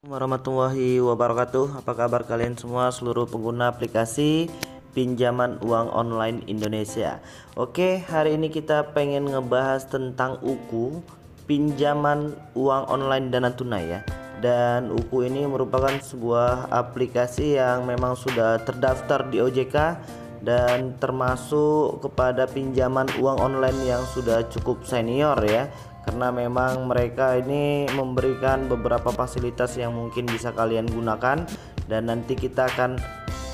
Warahmatullahi wabarakatuh. Apa kabar kalian semua seluruh pengguna aplikasi pinjaman uang online Indonesia? Oke, hari ini kita pengen ngebahas tentang UKU, pinjaman uang online dana tunai ya. Dan UKU ini merupakan sebuah aplikasi yang memang sudah terdaftar di OJK dan termasuk kepada pinjaman uang online yang sudah cukup senior ya, karena memang mereka ini memberikan beberapa fasilitas yang mungkin bisa kalian gunakan, dan nanti kita akan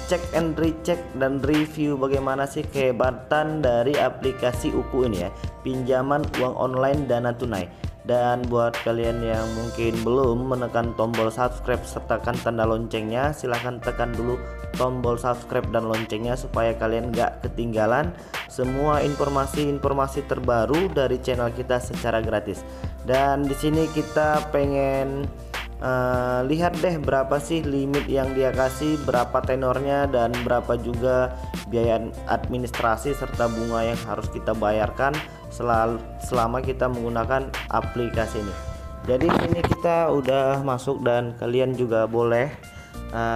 cek and recheck dan review bagaimana sih kehebatan dari aplikasi UKU ini ya, pinjaman uang online dana tunai. Dan buat kalian yang mungkin belum menekan tombol subscribe sertakan tanda loncengnya, silahkan tekan dulu tombol subscribe dan loncengnya supaya kalian gak ketinggalan semua informasi-informasi terbaru dari channel kita secara gratis. Dan di sini kita pengen lihat deh berapa sih limit yang dia kasih, berapa tenornya, dan berapa juga biaya administrasi serta bunga yang harus kita bayarkan selama kita menggunakan aplikasi ini. Jadi ini kita udah masuk dan kalian juga boleh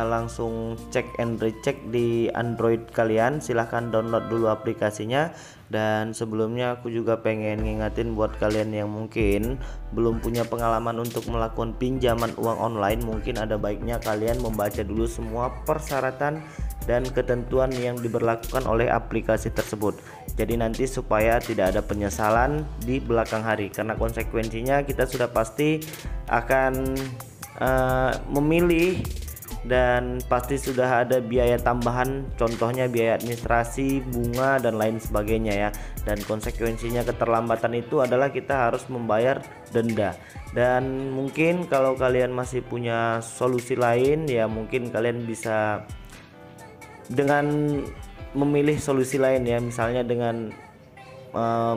langsung cek and recheck di Android kalian. Silahkan download dulu aplikasinya. Dan sebelumnya aku juga pengen ngingetin buat kalian yang mungkin belum punya pengalaman untuk melakukan pinjaman uang online, mungkin ada baiknya kalian membaca dulu semua persyaratan dan ketentuan yang diberlakukan oleh aplikasi tersebut. Jadi nanti supaya tidak ada penyesalan di belakang hari, karena konsekuensinya kita sudah pasti akan memilih dan pasti sudah ada biaya tambahan, contohnya biaya administrasi, bunga, dan lain sebagainya ya. Dan konsekuensinya keterlambatan itu adalah kita harus membayar denda. Dan mungkin kalau kalian masih punya solusi lain ya, mungkin kalian bisa dengan memilih solusi lain ya, misalnya dengan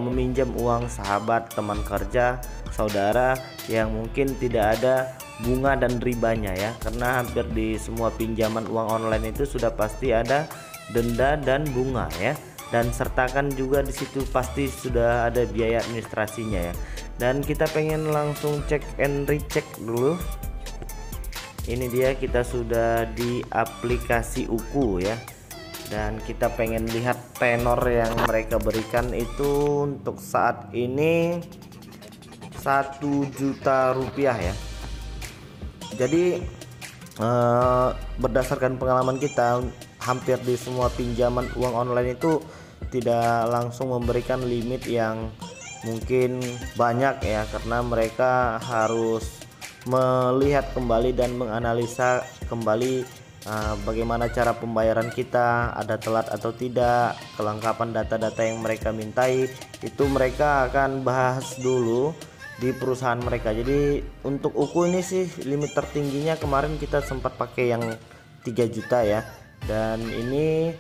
meminjam uang sahabat, teman kerja, saudara yang mungkin tidak ada bunga dan ribanya ya, karena hampir di semua pinjaman uang online itu sudah pasti ada denda dan bunga ya, dan sertakan juga di situ pasti sudah ada biaya administrasinya ya. Dan kita pengen langsung cek and recheck dulu. Ini dia, kita sudah di aplikasi UKU ya, dan kita pengen lihat tenor yang mereka berikan itu untuk saat ini 1 juta rupiah ya. Jadi berdasarkan pengalaman kita, hampir di semua pinjaman uang online itu tidak langsung memberikan limit yang mungkin banyak ya, karena mereka harus melihat kembali dan menganalisa kembali bagaimana cara pembayaran kita, ada telat atau tidak, kelengkapan data-data yang mereka mintai, itu mereka akan bahas dulu di perusahaan mereka. Jadi untuk UKU ini sih limit tertingginya kemarin kita sempat pakai yang 3 juta ya, dan ini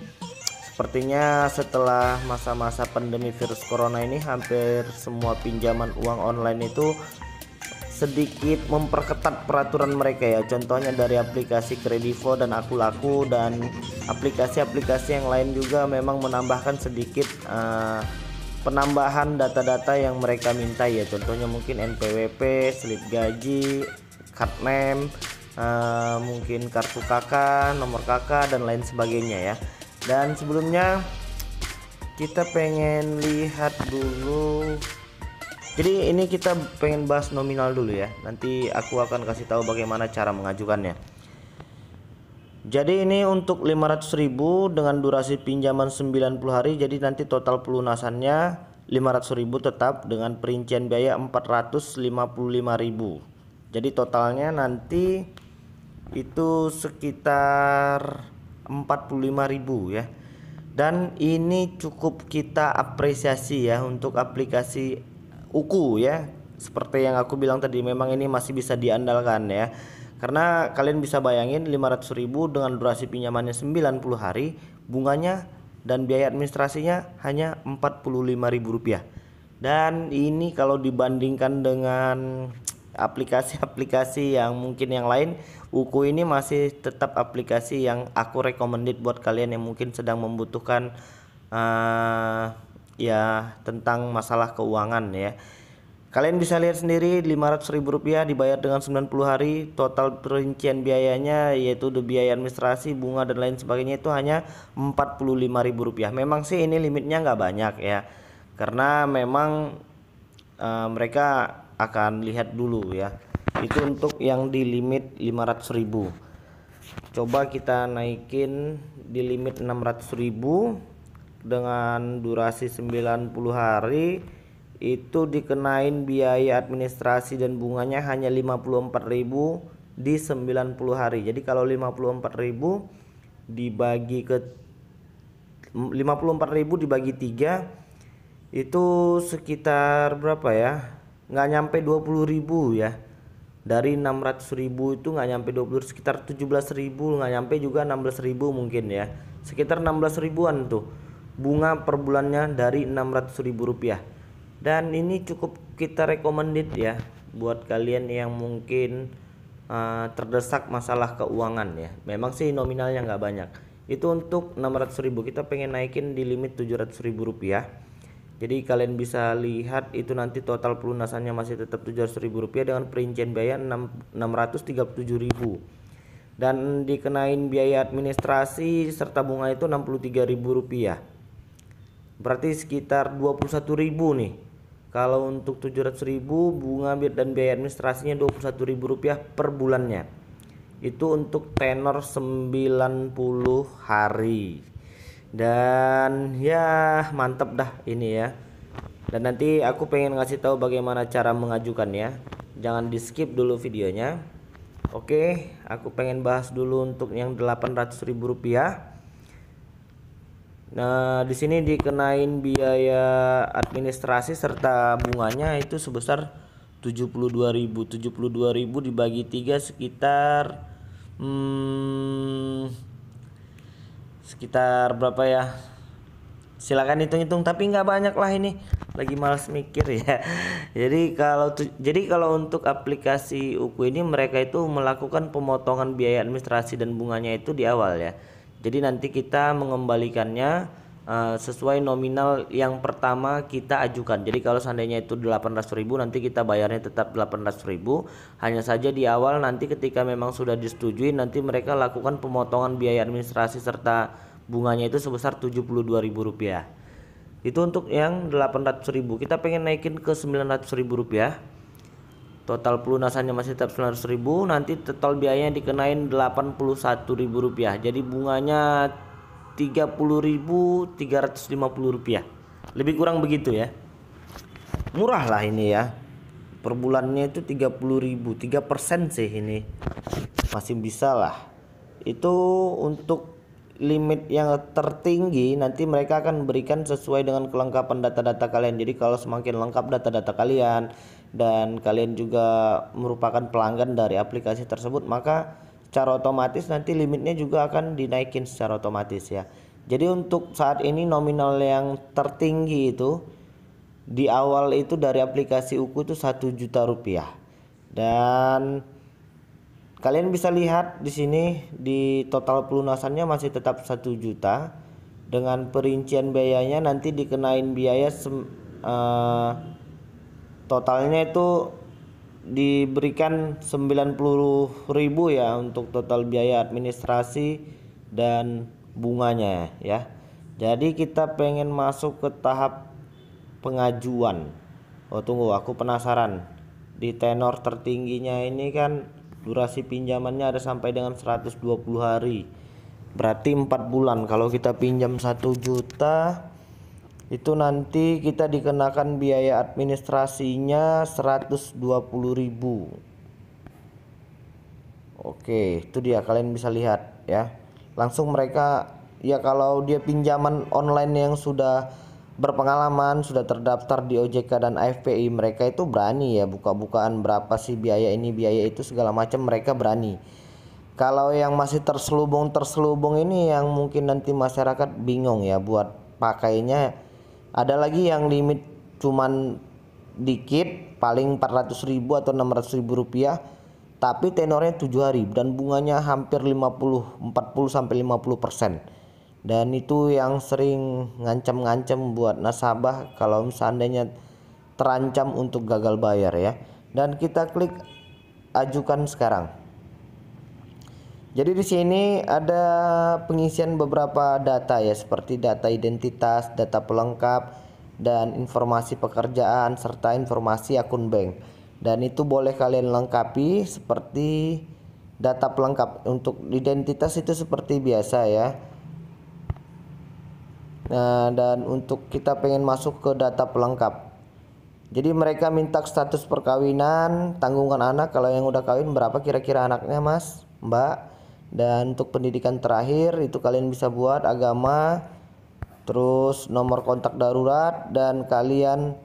sepertinya setelah masa-masa pandemi virus corona ini hampir semua pinjaman uang online itu sedikit memperketat peraturan mereka ya, contohnya dari aplikasi Kredivo dan Akulaku, dan aplikasi-aplikasi yang lain juga memang menambahkan sedikit penambahan data-data yang mereka minta ya, contohnya mungkin NPWP, slip gaji, card name, mungkin kartu KK, nomor KK, dan lain sebagainya ya. Dan sebelumnya kita pengen lihat dulu, jadi ini kita pengen bahas nominal dulu ya, nanti aku akan kasih tahu bagaimana cara mengajukannya. Jadi ini untuk 500.000 dengan durasi pinjaman 90 hari, jadi nanti total pelunasannya 500.000 tetap dengan perincian biaya 455.000. Jadi totalnya nanti itu sekitar 45.000 ya. Dan ini cukup kita apresiasi ya untuk aplikasi UKU ya. Seperti yang aku bilang tadi, memang ini masih bisa diandalkan ya. Karena kalian bisa bayangin 500.000 dengan durasi pinjamannya 90 hari, bunganya dan biaya administrasinya hanya 45.000 rupiah. Dan ini kalau dibandingkan dengan aplikasi-aplikasi yang mungkin yang lain, UKU ini masih tetap aplikasi yang aku recommended buat kalian yang mungkin sedang membutuhkan ya tentang masalah keuangan ya. Kalian bisa lihat sendiri, Rp500.000 dibayar dengan 90 hari. Total perincian biayanya yaitu biaya administrasi, bunga dan lain sebagainya itu hanya Rp45.000. Memang sih ini limitnya nggak banyak ya, karena memang mereka akan lihat dulu ya. Itu untuk yang di limit 500.000. Coba kita naikin di limit 600.000 dengan durasi 90 hari. Itu dikenain biaya administrasi dan bunganya hanya 54.000 di 90 hari. Jadi kalau 54.000 dibagi ke 54.000 dibagi 3 itu sekitar berapa ya? Nggak nyampe 20.000 ya. Dari 600.000 itu nggak nyampe 20, sekitar 17.000, nggak nyampe juga 16.000 mungkin ya. Sekitar 16 ribuan tuh bunga per bulannya dari Rp600.000. Dan ini cukup kita recommended ya buat kalian yang mungkin terdesak masalah keuangan ya. Memang sih nominalnya nggak banyak. Itu untuk 600.000, kita pengen naikin di limit Rp700.000. Jadi kalian bisa lihat itu nanti total pelunasannya masih tetap Rp700.000 dengan perincian biaya 637.000. Dan dikenain biaya administrasi serta bunga itu Rp63.000. Berarti sekitar 21.000 nih. Kalau untuk 700.000 bunga dan biaya administrasinya Rp21.000 per bulannya. Itu untuk tenor 90 hari. Dan ya mantep dah ini ya. Dan nanti aku pengen ngasih tahu bagaimana cara mengajukannya. Jangan di skip dulu videonya. Oke, aku pengen bahas dulu untuk yang Rp800.000. Nah, di sini dikenain biaya administrasi serta bunganya itu sebesar 72.000. 72.000 dibagi 3 sekitar berapa ya? Silakan hitung-hitung, tapi nggak banyak lah, ini lagi malas mikir ya. Jadi kalau untuk aplikasi Uku ini mereka itu melakukan pemotongan biaya administrasi dan bunganya itu di awal ya. Jadi nanti kita mengembalikannya sesuai nominal yang pertama kita ajukan. Jadi kalau seandainya itu 800.000 nanti kita bayarnya tetap 800.000. Hanya saja di awal nanti ketika memang sudah disetujui nanti mereka lakukan pemotongan biaya administrasi serta bunganya itu sebesar Rp72.000. Itu untuk yang 800.000. Kita pengen naikin ke Rp900.000. Total pelunasannya masih tetap 900.000. Nanti total biayanya dikenain Rp81.000. Jadi bunganya Rp30.350. Lebih kurang begitu ya. Murah lah ini ya. Per bulannya itu 30.000. 3% sih ini. Masih bisa lah. Itu untuk limit yang tertinggi nanti mereka akan berikan sesuai dengan kelengkapan data-data kalian. Jadi kalau semakin lengkap data-data kalian dan kalian juga merupakan pelanggan dari aplikasi tersebut, maka secara otomatis nanti limitnya juga akan dinaikin secara otomatis ya. Jadi untuk saat ini nominal yang tertinggi itu di awal itu dari aplikasi Uku itu Rp1 juta. Dan kalian bisa lihat di sini di total pelunasannya masih tetap 1 juta. Dengan perincian biayanya nanti dikenain biaya totalnya itu diberikan 90.000 ya untuk total biaya administrasi dan bunganya ya. Jadi kita pengen masuk ke tahap pengajuan. Oh tunggu, aku penasaran. Di tenor tertingginya ini kan durasi pinjamannya ada sampai dengan 120 hari. Berarti 4 bulan. Kalau kita pinjam 1 juta itu nanti kita dikenakan biaya administrasinya 120.000. Oke, itu dia, kalian bisa lihat ya. Langsung mereka ya, kalau dia pinjaman online yang sudah berpengalaman, sudah terdaftar di OJK dan AFPI, mereka itu berani ya buka-bukaan berapa sih biaya ini, biaya itu segala macam, mereka berani. Kalau yang masih terselubung ini yang mungkin nanti masyarakat bingung ya buat pakainya. Ada lagi yang limit cuman dikit, paling 400.000 atau 600.000 rupiah, tapi tenornya 7 hari dan bunganya hampir 40 sampai 50%. Dan itu yang sering ngancam-ngancam buat nasabah kalau seandainya terancam untuk gagal bayar ya. Dan kita klik ajukan sekarang. Jadi di sini ada pengisian beberapa data ya, seperti data identitas, data pelengkap, dan informasi pekerjaan serta informasi akun bank. Dan itu boleh kalian lengkapi seperti data pelengkap. Untuk identitas itu seperti biasa ya. Nah, dan untuk kita pengen masuk ke data pelengkap. Jadi mereka minta status perkawinan, tanggungan anak, kalau yang udah kawin berapa kira-kira anaknya Mas, Mbak. Dan untuk pendidikan terakhir itu kalian bisa buat agama, terus nomor kontak darurat, dan kalian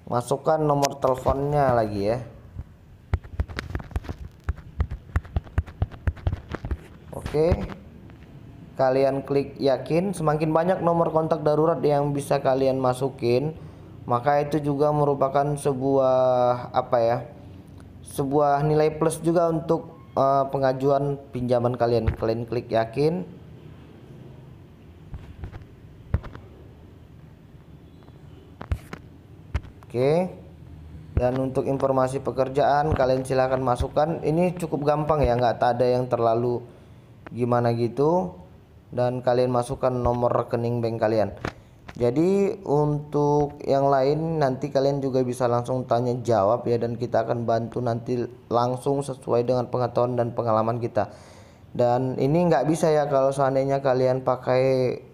masukkan nomor teleponnya lagi ya. Oke, kalian klik yakin. Semakin banyak nomor kontak darurat yang bisa kalian masukin, maka itu juga merupakan sebuah sebuah nilai plus juga untuk pengajuan pinjaman kalian. Kalian klik yakin. Oke. Dan untuk informasi pekerjaan kalian silahkan masukkan. Ini cukup gampang ya, nggak ada yang terlalu gimana gitu. Dan kalian masukkan nomor rekening bank kalian. Jadi untuk yang lain nanti kalian juga bisa langsung tanya jawab ya, dan kita akan bantu nanti langsung sesuai dengan pengetahuan dan pengalaman kita. Dan ini nggak bisa ya kalau seandainya kalian pakai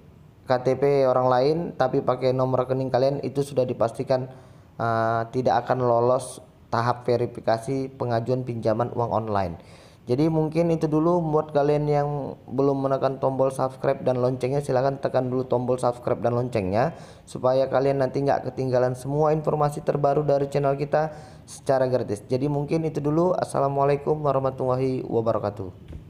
KTP orang lain tapi pakai nomor rekening kalian, itu sudah dipastikan tidak akan lolos tahap verifikasi pengajuan pinjaman uang online. Jadi mungkin itu dulu buat kalian yang belum menekan tombol subscribe dan loncengnya, silahkan tekan dulu tombol subscribe dan loncengnya supaya kalian nanti nggak ketinggalan semua informasi terbaru dari channel kita secara gratis. Jadi mungkin itu dulu. Assalamualaikum warahmatullahi wabarakatuh.